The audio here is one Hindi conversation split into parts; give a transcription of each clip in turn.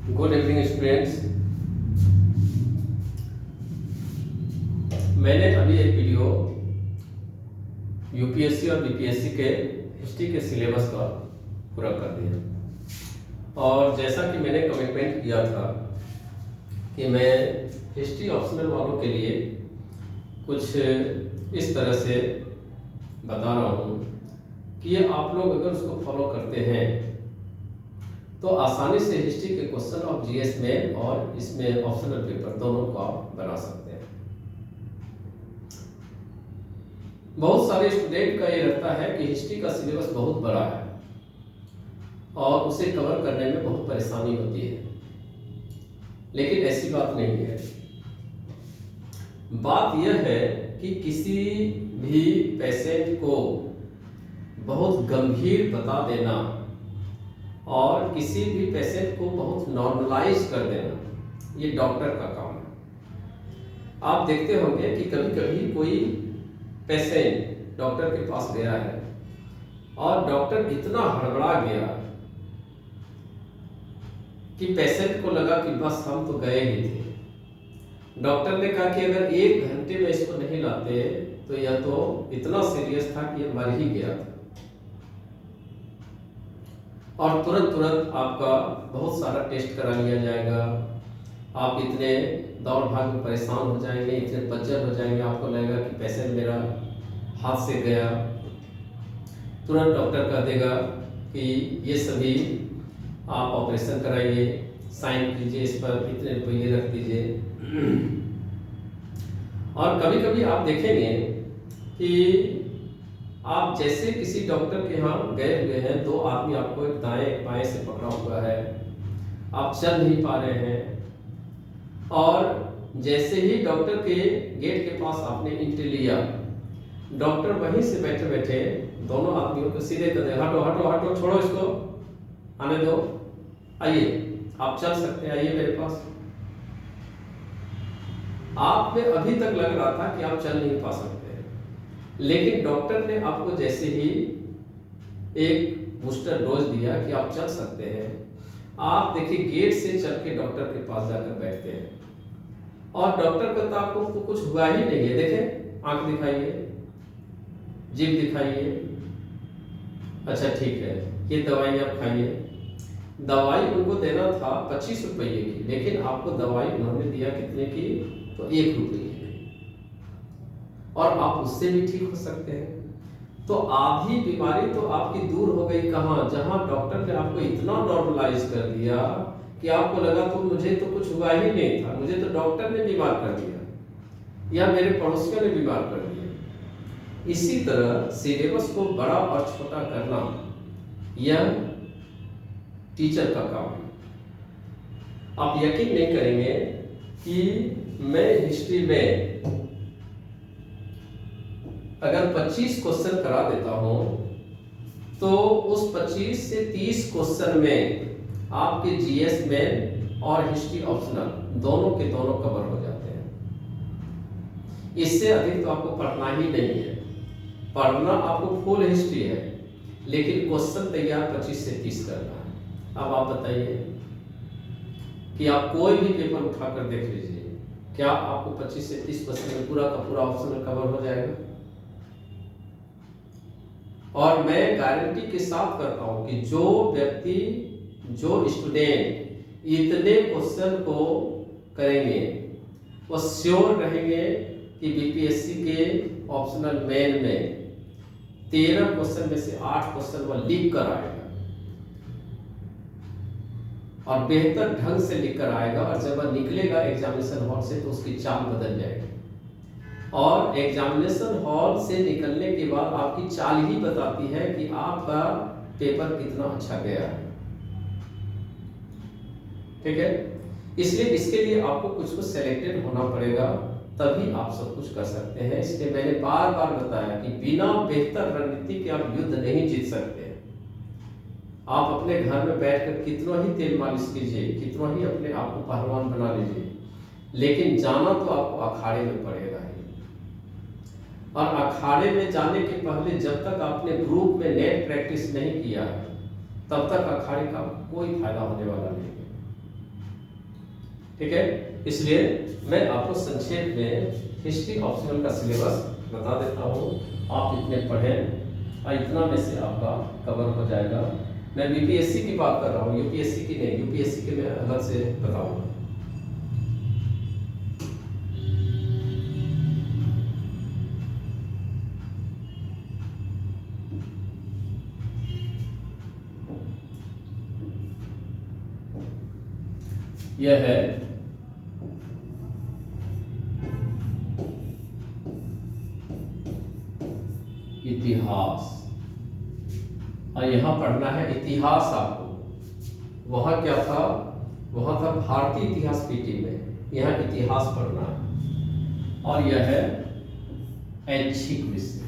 Good evening students. मैंने अभी एक वीडियो यूपीएससी और बीपीएससी के हिस्ट्री के सिलेबस का पूरा कर दिया और जैसा कि मैंने कमिटमेंट किया था कि मैं हिस्ट्री ऑप्शनल वालों के लिए कुछ इस तरह से बता रहा हूँ कि ये आप लोग अगर उसको फॉलो करते हैं तो आसानी से हिस्ट्री के क्वेश्चन ऑफ जीएस में और इसमें ऑप्शनल पेपर दोनों को आप बना सकते हैं। बहुत सारे स्टूडेंट का ये रहता है कि हिस्ट्री का सिलेबस बहुत बड़ा है और उसे कवर करने में बहुत परेशानी होती है, लेकिन ऐसी बात नहीं है। बात यह है कि किसी भी पेशेंट को बहुत गंभीर बता देना और किसी भी पेशेंट को बहुत नॉर्मलाइज कर देना, ये डॉक्टर का काम है। आप देखते होंगे कि कभी कभी कोई पेशेंट डॉक्टर के पास गया है और डॉक्टर इतना हड़बड़ा गया कि पेशेंट को लगा कि बस हम तो गए ही थे। डॉक्टर ने कहा कि अगर 1 घंटे में इसको नहीं लाते तो यह तो इतना सीरियस था कि यह मर ही गया था। और तुरंत आपका बहुत सारा टेस्ट करा लिया जाएगा, आप इतने दौड़ भाग में परेशान हो जाएंगे, इतने बज्जर हो जाएंगे, आपको लगेगा कि पेशेंट मेरा हाथ से गया। तुरंत डॉक्टर कह देगा कि ये सभी आप ऑपरेशन कराइए, साइन कीजिए, इस पर इतने रुपये रख दीजिए। और कभी कभी आप देखेंगे कि आप जैसे किसी डॉक्टर के यहाँ गए हुए हैं, 2 आदमी आपको एक दाएं बाएं से पकड़ा हुआ है, आप चल नहीं पा रहे हैं, और जैसे ही डॉक्टर के गेट के पास आपने एंट्री लिया, डॉक्टर वहीं से बैठे बैठे दोनों आदमियों को सीधे कर दे, हटो हटो हटो, छोड़ो इसको, आने दो, आइए आप चल सकते हैं, आइए मेरे पास। आप में अभी तक लग रहा था कि आप चल नहीं पा सकते, लेकिन डॉक्टर ने आपको जैसे ही एक बूस्टर डोज दिया कि आप चल सकते हैं, आप देखिए गेट से चल के डॉक्टर के पास जाकर बैठते हैं और डॉक्टर कहता है आपको तो कुछ हुआ ही नहीं है, देखें आंख दिखाइए, जीभ दिखाइए, अच्छा ठीक है, ये दवाई आप खाइए। दवाई उनको देना था 25 रुपये की, लेकिन आपको दवाई उन्होंने दिया कितने की, तो 1 रुपये की, और आप उससे भी ठीक हो सकते हैं। तो आधी बीमारी तो आपकी दूर हो गई कहाँ, जहां डॉक्टर ने आपको इतना नॉर्मलाइज कर दिया कि आपको लगा तो मुझे तो कुछ हुआ ही नहीं था, मुझे तो डॉक्टर ने बीमार कर दिया या मेरे पड़ोसियों ने बीमार कर दिया। इसी तरह सिलेबस को बड़ा और छोटा करना यह टीचर का काम है। आप यकीन नहीं करेंगे कि मैं हिस्ट्री में अगर 25 क्वेश्चन करा देता हूं तो उस 25 से 30 क्वेश्चन में आपके जीएस में और हिस्ट्री ऑप्शनल दोनों के दोनों कवर हो जाते हैं। इससे अधिक तो आपको पढ़ना ही नहीं है। पढ़ना आपको फुल हिस्ट्री है, लेकिन क्वेश्चन तैयार 25 से 30 करना है। अब आप बताइए कि आप कोई भी पेपर उठाकर देख लीजिए, क्या आपको 25 से 30 क्वेश्चन में पूरा का पूरा ऑप्शनल कवर हो जाएगा? और मैं गारंटी के साथ करता हूं कि जो व्यक्ति, जो स्टूडेंट इतने क्वेश्चन को करेंगे वो श्योर रहेंगे कि बीपीएससी के ऑप्शनल मेन में 13 क्वेश्चन में से 8 क्वेश्चन वो लिख कर आएगा और बेहतर ढंग से लिख कर आएगा, और जब वह निकलेगा एग्जामिनेशन हॉल से तो उसकी चाल बदल जाएगी। और एग्जामिनेशन हॉल से निकलने के बाद आपकी चाल ही बताती है कि आपका पेपर कितना अच्छा गया है। ठीक है, इसलिए इसके लिए आपको कुछ सेलेक्टेड होना पड़ेगा, तभी आप सब कुछ कर सकते हैं। इसलिए मैंने बार बार बताया कि बिना बेहतर रणनीति के आप युद्ध नहीं जीत सकते। आप अपने घर में बैठकर कितना ही तेल मालिश कीजिए, कितना ही अपने आप को पहलवान बना लीजिए, लेकिन जाना तो आपको अखाड़े में पड़ेगा ही। और अखाड़े में जाने के पहले जब तक आपने ग्रुप में नेट प्रैक्टिस नहीं किया है, तब तक अखाड़े का कोई फायदा होने वाला नहीं है। ठीक है, इसलिए मैं आपको संक्षेप में हिस्ट्री ऑप्शनल का सिलेबस बता देता हूँ। आप इतने पढ़ें और इतना में से आपका कवर हो जाएगा। मैं बीपीएससी की बात कर रहा हूँ, यूपीएससी की नहीं। यूपीएससी के मैं अलग से बताऊंगा। यह है इतिहास, और यहाँ पढ़ना है इतिहास आपको। वहाँ क्या था, वहाँ था भारतीय इतिहास पीटी में, यहाँ इतिहास पढ़ना है। और यह है ऐच्छिक विषय।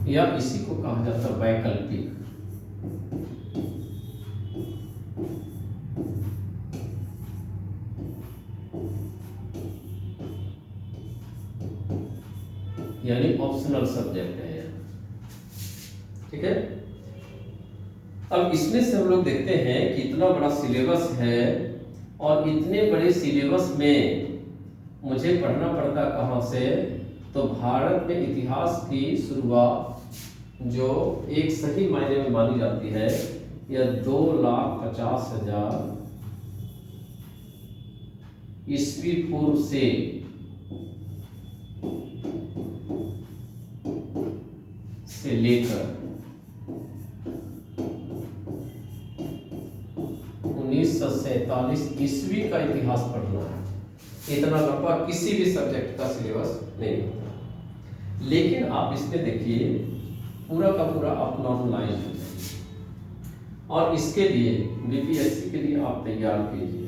या इसी को कहा जाता है वैकल्पिक। यानी ऑप्शनल सब्जेक्ट है यह, ठीक है। अब इसमें से हम लोग देखते हैं कि इतना बड़ा सिलेबस है, और इतने बड़े सिलेबस में मुझे पढ़ना पड़ता कहाँ से, तो भारत में इतिहास की शुरुआत जो एक सही मायने में मानी जाती है, यह 2,50,000 ईस्वी पूर्व से लेकर 1947 ईस्वी का इतिहास पढ़ना है। इतना लंबा किसी भी सब्जेक्ट का सिलेबस नहीं होता। लेकिन आप इसमें देखिए पूरा का पूरा आप नॉर्मलाइज हो जाइए, और इसके लिए बीपीएससी के लिए आप तैयार कीजिए।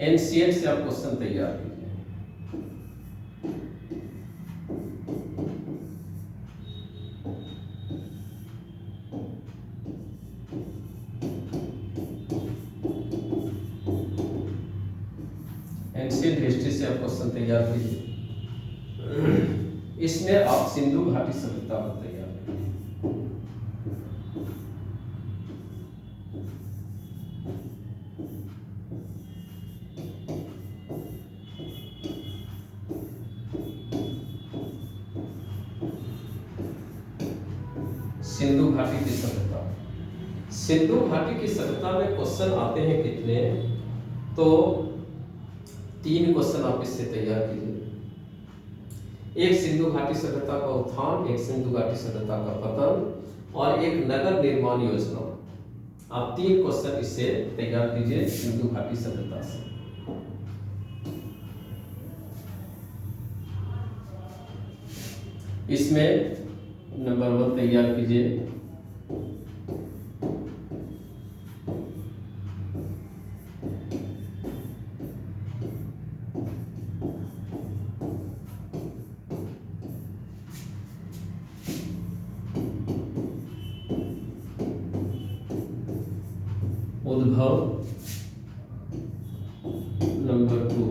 एनसीएल से आप क्वेश्चन तैयार कीजिए। एंशिएंट हिस्ट्री से आप क्वेश्चन तैयार कीजिए। इसमें आप सिंधु घाटी सभ्यता को तैयार कीजिए। सिंधु घाटी की सभ्यता, सिंधु घाटी की सभ्यता में क्वेश्चन आते हैं कितने, तो 3 क्वेश्चन आप इससे तैयार कीजिए। एक सिंधु घाटी सभ्यता का उत्थान, एक सिंधु घाटी सभ्यता का पतन, और एक नगर निर्माण योजना। आप 3 क्वेश्चन इससे तैयार कीजिए सिंधु घाटी सभ्यता से। इसमें नंबर 1 तैयार कीजिए। उद्भव। नंबर 2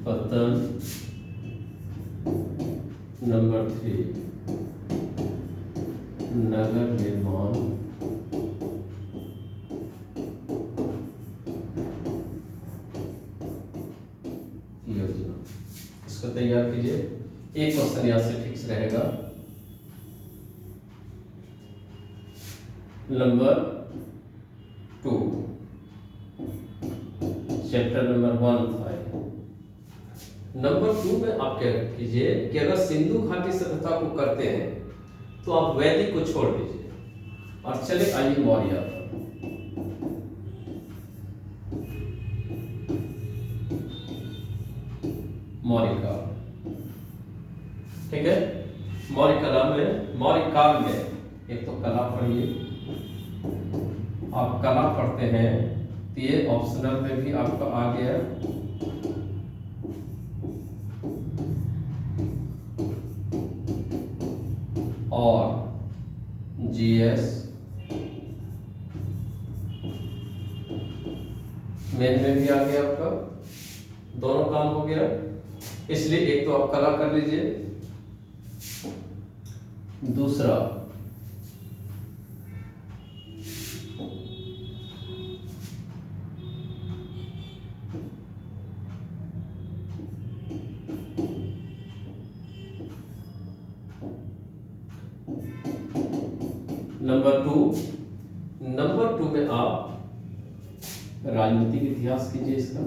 पतन। नंबर 3 नगर निर्माण। योजना। इसको तैयार कीजिए। एक क्वेश्चन यहां से फिक्स रहेगा। नंबर 2 चैप्टर नंबर 1 था। नंबर 2 में आप क्या कीजिए कि अगर सिंधु घाटी सभ्यता को करते हैं तो आप वैदिक को छोड़ दीजिए और चले आइए मौर्य पर। मौर्य काल, ठीक है। मौर्य कला में, मौर्य काल में एक तो कला पढ़िए। आप कला पढ़ते हैं तो ये ऑप्शनल में भी आपका आ गया। और GS मेन में भी आ गया आपका, दोनों काम हो गया। इसलिए एक तो आप कला कर लीजिए, दूसरा नंबर टू में आप राजनीतिक इतिहास कीजिए इसका।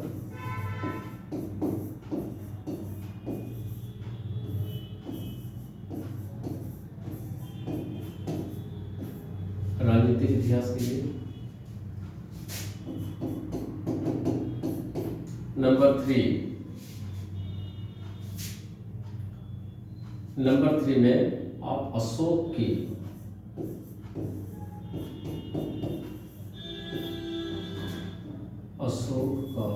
राजनीतिक इतिहास कीजिए। नंबर थ्री में आप अशोक की का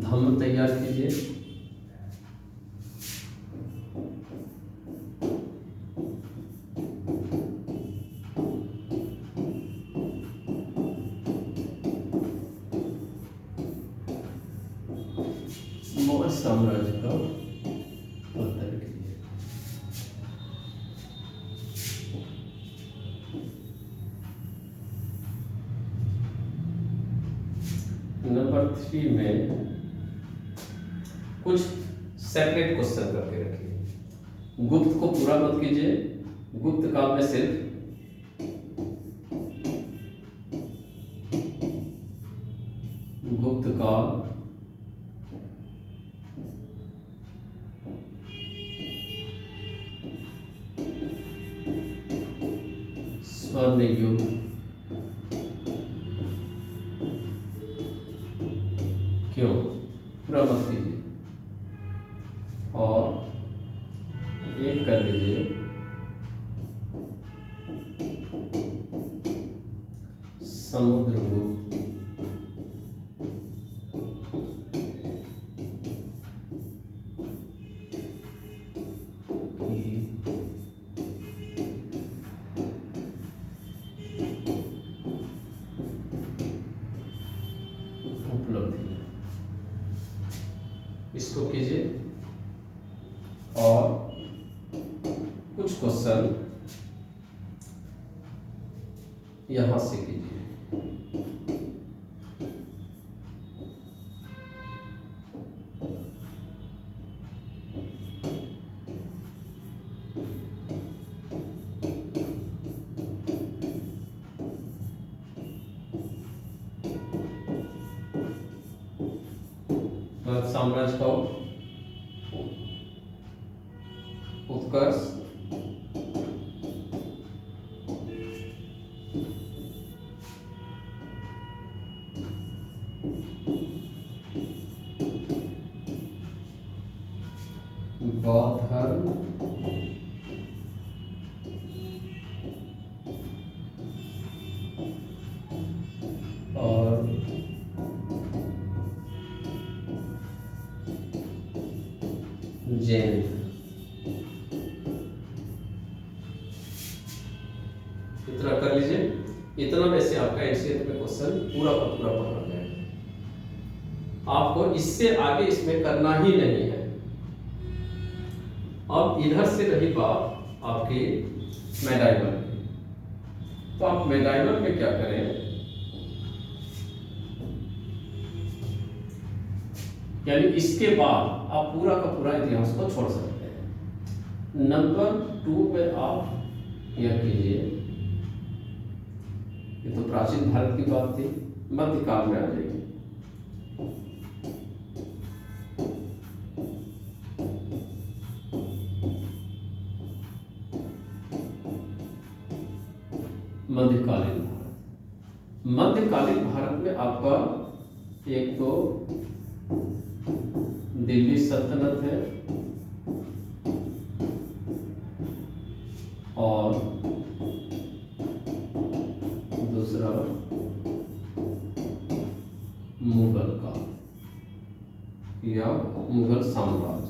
धम्म तैयार कीजिए। मौर्य साम्राज्य का पतन कीजिए। नंबर थ्री में कुछ सेपरेट क्वेश्चन करके रखिए। गुप्त को पूरा मत कीजिए, गुप्त काल में सिर्फ गुप्त काल स्वर्ण युग क्यों पूरा मत कीजिए, और एक कर लीजिए समुद्रगुप्त उपलब्धि, इसको कीजिए। और कुछ क्वेश्चन यहां से कीजिए। साम्राज्य का उत्कर्ष, बौद्ध धर्म, और जैन। इतना कर लीजिए। इतना में से आपका एनसीईआरटी में क्वेश्चन पूरा का पूरा पकड़ जाएगा। आपको इससे आगे इसमें करना ही नहीं है। अब इधर से रही बात आपकी मेडाइवल की, तो आप मेडाइवल में क्या करें, यानी इसके बाद आप पूरा का पूरा इतिहास को छोड़ सकते हैं। नंबर टू में आप यह कीजिए, ये तो प्राचीन भारत की बात थी, मध्यकाल में आ जाएगी। मध्यकालीन भारत। मध्यकालीन भारत में आपका एक तो दिल्ली सल्तनत है, और दूसरा मुगल का या मुगल साम्राज्य।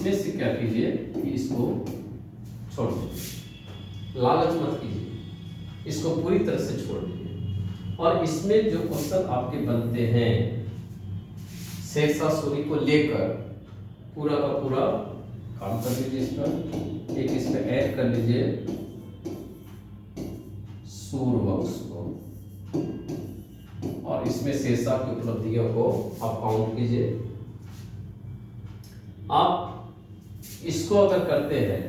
इसमें से क्या कीजिए कि इसको छोड़ दीजिए, लालच मत कीजिए, इसको पूरी तरह से छोड़ दीजिए। और इसमें जो क्वेश्चन आपके बनते हैं शेषासुरी को लेकर, पूरा का पूरा काम कर लीजिए। इस पर एक इसमें ऐड कर लीजिए सूर्यवंश को, और इसमें शेषा की उपलब्धियों को आप काउंट कीजिए। आप इसको अगर करते हैं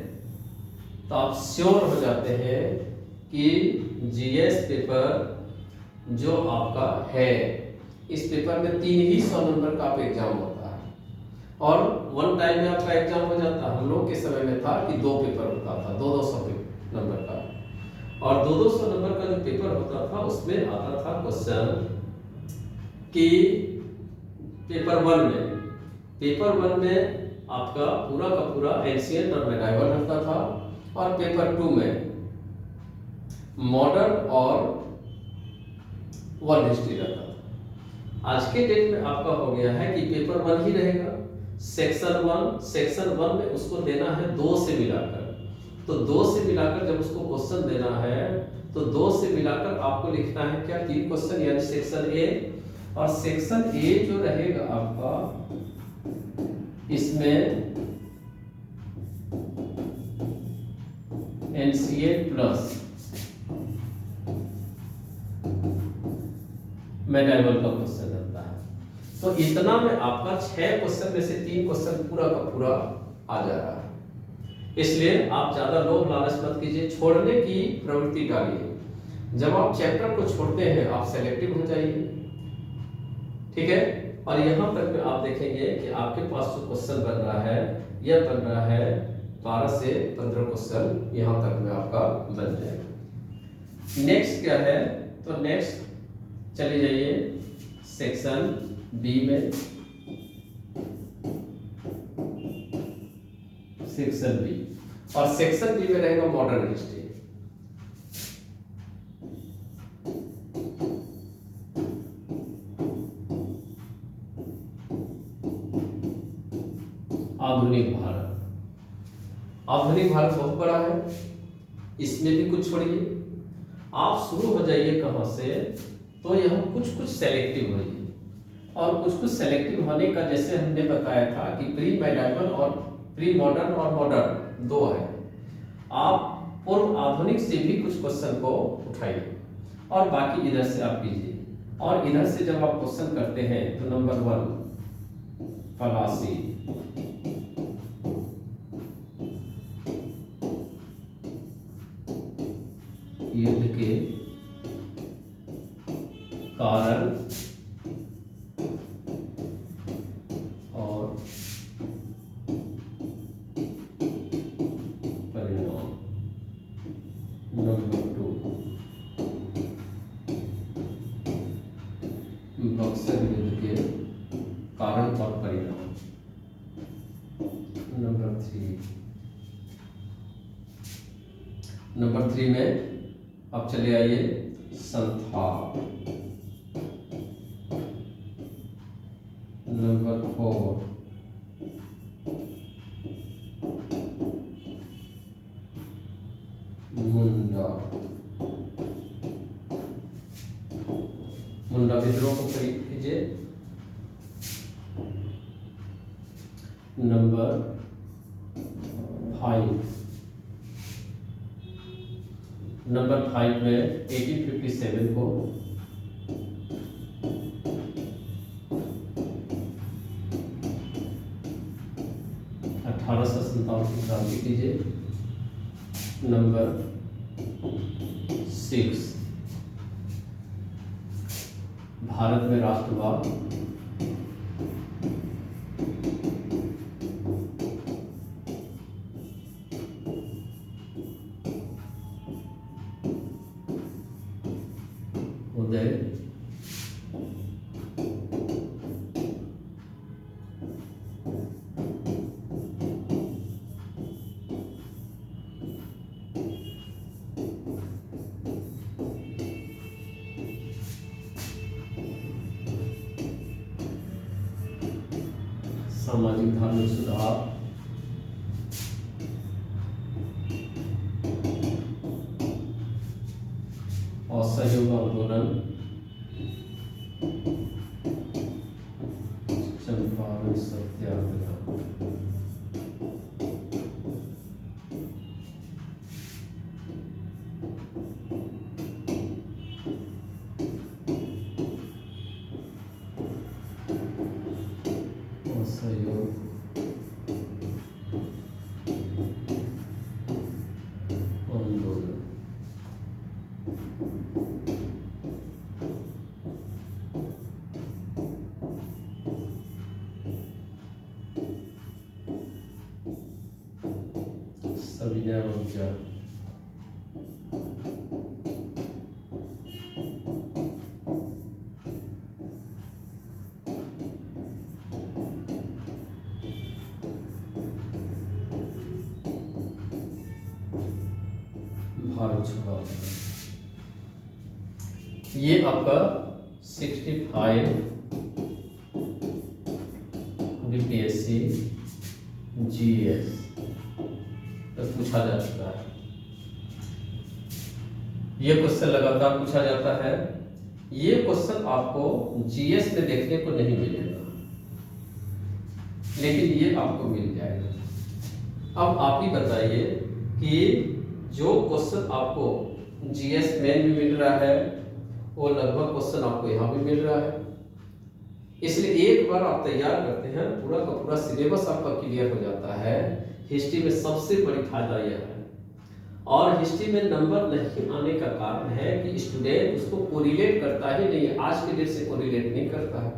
तो आप श्योर हो जाते हैं कि जीएस पेपर जो आपका है, इस पेपर में 300 नंबर का आप एग्जाम होता है, और वन टाइम में आपका एग्जाम हो जाता है। हम लोग के समय में था कि 2 पेपर होता था, 200 नंबर का, और 200 नंबर का जो पेपर होता था उसमें आता था क्वेश्चन कि पेपर वन में आपका पूरा का पूरा एंशिएंट और मेडाइवल रहता था, और पेपर 2 में मॉडर्न और वर्ल्ड हिस्ट्री रहता था। आज के डेट में आपका हो गया है कि पेपर 1 ही रहेगा, सेक्शन 1 में उसको देना है 2 से मिलाकर। तो 2 से मिलाकर जब उसको क्वेश्चन देना है तो 2 से मिलाकर आपको लिखना है क्या, 3 क्वेश्चन, यानी सेक्शन ए। और सेक्शन ए जो रहेगा आपका, इसमें एनसीएल प्लस मेडाइवल का क्वेश्चन रहता है। तो इतना में आपका 6 क्वेश्चन में से 3 क्वेश्चन पूरा का पूरा आ जा रहा है। इसलिए आप ज्यादा लोभ लालच मत कीजिए, छोड़ने की प्रवृत्ति डालिए। जब आप चैप्टर को छोड़ते हैं आप सेलेक्टिव हो जाइए, ठीक है। और यहाँ तक में आप देखेंगे कि आपके पास जो क्वेश्चन बन रहा है, यह बन रहा है 12 से 15 क्वेश्चन यहाँ तक में आपका बन जाएगा। नेक्स्ट क्या है, तो नेक्स्ट चले जाइए सेक्शन बी में। सेक्शन बी, और सेक्शन बी में रहेगा मॉडर्न हिस्ट्री। आधुनिक भारत बहुत बड़ा है, इसमें भी कुछ छोड़िए। आप शुरू हो जाइए कहां से, तो यह कुछ सेलेक्टिव होइए, और कुछ सेलेक्टिव होने का जैसे हमने बताया था कि प्री मेडाइवल और प्री मॉडर्न और मॉडर्न 2 है। आप पूर्व आधुनिक से भी कुछ क्वेश्चन को उठाइए, और बाकी इधर से आप कीजिए। और इधर से जब आप क्वेश्चन करते हैं तो नंबर 1 पलासी, युद्ध के कारण और परिणाम। नंबर 2 बक्सर युद्ध के कारण और परिणाम। नंबर 3 में अब चले आइए संथाल। नंबर 4 मुंडा विद्रोह को कीजिए। नंबर 5 में 1857 को की क्रांति कीजिए। नंबर 6 भारत में राष्ट्रवाद। उदय सामाजिक धार्मिक सुधार। असहयोग आंदोलन, चंपारण सत्याग्रह, असहयोग आंदोलन। सविनय अवज्ञा, भारत छोड़ो आंदोलन। ये आपका 65 बीपीएससी जीएस तक पूछा जा चुका है। ये क्वेश्चन लगातार पूछा जाता है। ये क्वेश्चन आपको जीएस में देखने को नहीं मिलेगा, लेकिन ये आपको मिल जाएगा। अब आप ही बताइए कि जो क्वेश्चन आपको जीएस में भी मिल रहा है वो लगभग क्वेश्चन आपको यहाँ भी मिल रहा है। इसलिए एक बार आप तैयार करते हैं, पूरा का पूरा सिलेबस आपका क्लियर हो जाता है। हिस्ट्री में सबसे बड़ी फायदा यह है। और हिस्ट्री में नंबर नहीं आने का कारण है कि स्टूडेंट उसको कोरिलेट करता ही नहीं है, आज के डेट से कोरिलेट नहीं करता है।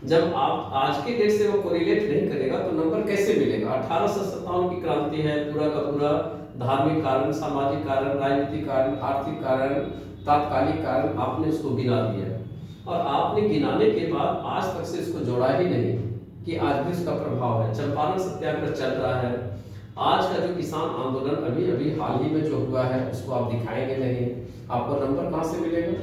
जब आप आज के डेट से वो कोरिलेट नहीं करेगा तो नंबर कैसे मिलेगा? 1857 की क्रांति है, पूरा का पूरा धार्मिक कारण, सामाजिक कारण, राजनीतिक कारण, आर्थिक कारण, तात्कालिक कारण आपने उसको गिना दिया और आपने गिनाने के बाद आज तक से इसको जोड़ा ही नहीं कि आज भी उसका प्रभाव है। चंपारण सत्याग्रह चल रहा है। आज का जो किसान आंदोलन अभी अभी हाल ही में जो हुआ है उसको आप दिखाएंगे नहीं, आपको नंबर कहाँ से मिलेगा?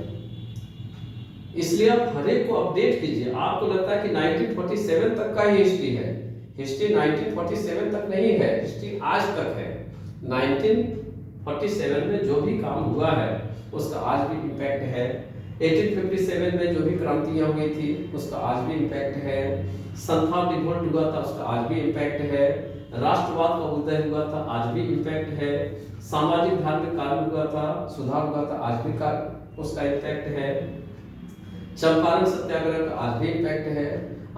इसलिए आप हर एक को अपडेट कीजिए। आपको लगता है कि 1947 तक का ही हिस्ट्री है। हिस्ट्री 1947 तक नहीं है, हिस्ट्री आज तक है। 1947 में जो भी काम हुआ है उसका आज भी इम्पैक्ट है। 1857 में जो भी क्रांतियां हुई थी उसका आज भी इम्पैक्ट है। संथाल रिवोल्ट हुआ था उसका आज भी इम्पैक्ट है। राष्ट्रवाद का उदय हुआ था आज भी इम्पैक्ट है। सामाजिक धार्मिक कारण हुआ था, सुधार हुआ था, आज भी उसका इम्पैक्ट है। चंपारण सत्याग्रह का आज भी इम्पैक्ट है।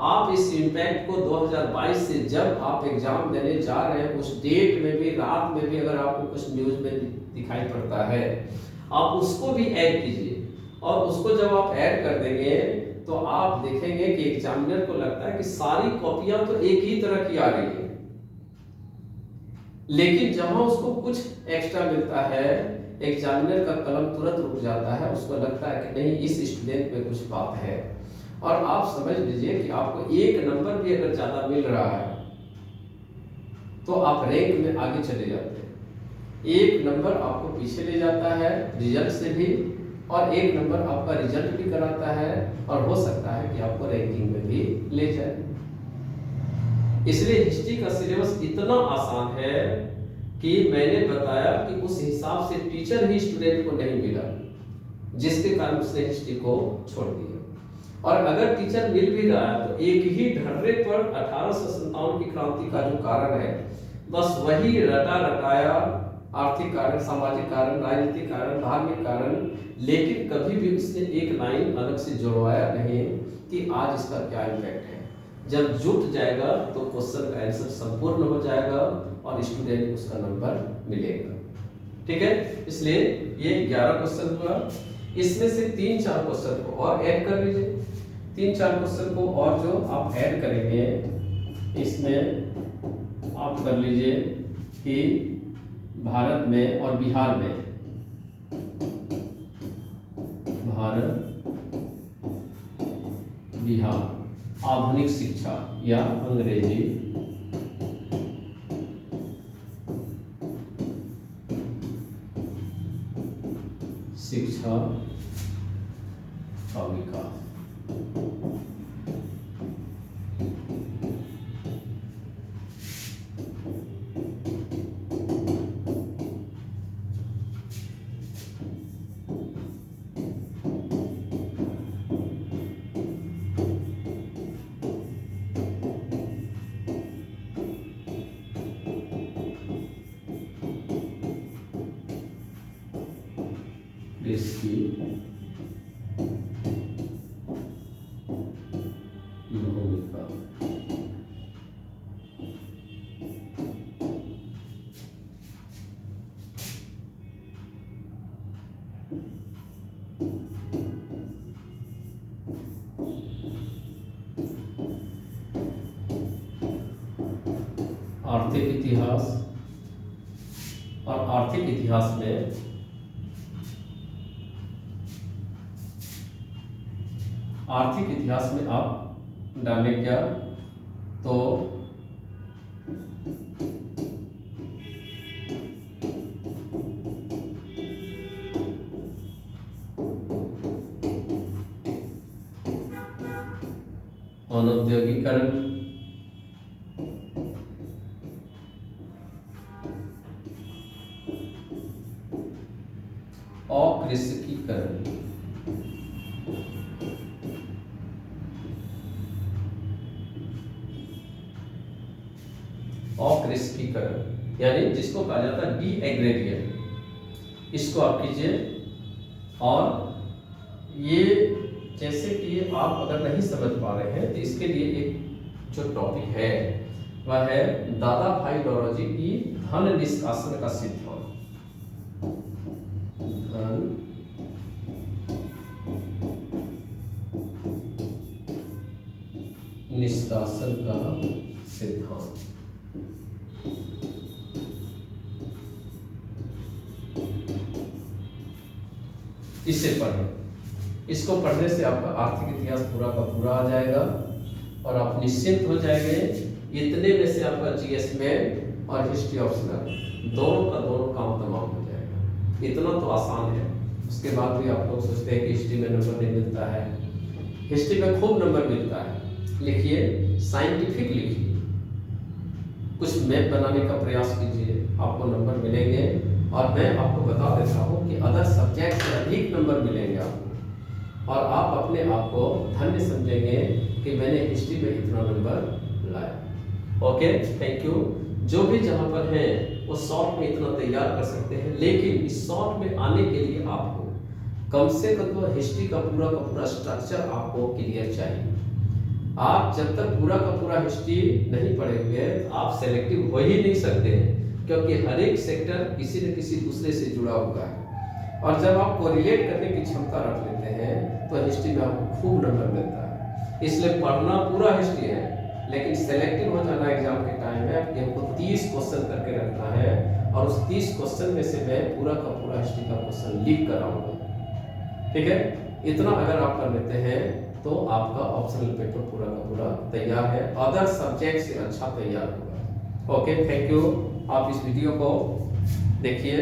आप इस इम्पैक्ट को 2022 से जब आप एग्जाम देने जा रहे हैं उस डेट में भी, रात में भी अगर आपको कुछ न्यूज में दिखाई पड़ता है आप उसको भी ऐड कीजिए। और उसको जब आप ऐड कर देंगे तो आप देखेंगे कि एग्जामिनर को लगता है कि सारी कॉपियां तो एक ही तरह की आ रही है, लेकिन जहां उसको कुछ एक्स्ट्रा मिलता है एग्जामिनर का कलम तुरंत रुक जाता है। उसको लगता है कि नहीं, इस स्टूडेंट में कुछ बात है। और आप समझ लीजिए कि आपको एक नंबर भी अगर ज्यादा मिल रहा है तो आप रैंक में आगे चले जाते हैं। एक नंबर आपको पीछे ले जाता है रिजल्ट से भी, और एक नंबर आपका रिजल्ट भी कराता है, और हो सकता है कि आपको रैंकिंग में भी ले जाए। इसलिए हिस्ट्री का सिलेबस इतना आसान है कि मैंने बताया कि उस हिसाब से टीचर ही स्टूडेंट को नहीं मिला, जिसके कारण उसने हिस्ट्री को छोड़ दिया। और अगर टीचर मिल भी रहा है तो एक ही ढर्रे पर 1857 की क्रांति का जो कारण है बस वही रटा रटाया, आर्थिक कारण, सामाजिक कारण, राजनीतिक कारण, धार्मिक कारण, लेकिन कभी भी उसने एक लाइन अलग से जोड़वाया नहीं कि आज इसका क्या इम्पैक्ट है। जब जुट जाएगा तो क्वेश्चन का आंसर संपूर्ण हो जाएगा और स्टूडेंट को उसका नंबर मिलेगा। ठीक है, इसलिए ये 11 क्वेश्चन हुआ। इसमें से 3-4 क्वेश्चन को और ऐड कर लीजिए। 3-4 क्वेश्चन को और जो आप ऐड करेंगे इसमें आप कर लीजिए कि भारत में और बिहार में, भारत बिहार आधुनिक शिक्षा या अंग्रेजी शिक्षा का विकास। कृषि भूमिका। आर्थिक इतिहास, और आर्थिक इतिहास में आप डालें क्या, तो औद्योगिकरण, अकृषिकीकरण, अकृषिकीकरण यानी जिसको कहा जाता है डी एग्रेरियन, इसको आप कीजिए। और ये जैसे कि आप अगर नहीं समझ पा रहे हैं तो इसके लिए एक जो टॉपिक है वह है दादाभाई नौरोजी की धन निष्कासन का सिद्धांत। धन निष्कासन का सिद्धांत। इसे पढ़ें, इसको पढ़ने से आपका आर्थिक इतिहास पूरा का पूरा आ जाएगा और आप निश्चिंत हो जाएंगे। इतने में से आपका जीएस में और हिस्ट्री ऑप्शनल दोनों का दोनों काम तमाम हो जाएगा। इतना तो आसान है। उसके बाद भी आप लोग सोचते हैं कि हिस्ट्री में नंबर नहीं मिलता है। हिस्ट्री में खूब नंबर मिलता है। लिखिए, साइंटिफिक लिखिए, कुछ मैप बनाने का प्रयास कीजिए, आपको नंबर मिलेंगे। और मैं आपको बता देता हूँ कि अदर सब्जेक्ट से अधिक नंबर मिलेंगे आपको, और आप अपने आप को धन्य समझेंगे कि मैंने हिस्ट्री में इतना नंबर लाया। Okay, thank you. जो भी जहाँ पर हैं वो शॉर्ट में इतना तैयार कर सकते हैं, लेकिन इस शॉर्ट में आने के लिए आपको कम से कम हिस्ट्री का पूरा स्ट्रक्चर आपको क्लियर चाहिए। आप जब तक पूरा का पूरा हिस्ट्री नहीं पढ़े हुए तो आप सेलेक्टिव हो ही नहीं सकते हैं, क्योंकि हर एक सेक्टर किसी न किसी दूसरे से जुड़ा हुआ है। और जब आप कोरिलेट करने की क्षमता रख लेते हैं तो हिस्ट्री में आपको खूब नंबर मिलता है। इसलिए पढ़ना पूरा हिस्ट्री है, लेकिन सेलेक्टिव हो जाना एग्जाम के टाइम में कि हमको 30 क्वेश्चन करके रखना है, और उस 30 क्वेश्चन में से मैं पूरा का पूरा हिस्ट्री का क्वेश्चन लिख कर आऊंगा। ठीक है, इतना अगर आप कर लेते हैं तो आपका ऑप्शनल पेपर पूरा का पूरा तैयार है, अदर सब्जेक्ट से अच्छा तैयार होगा। Okay, thank you. आप इस वीडियो को देखिए।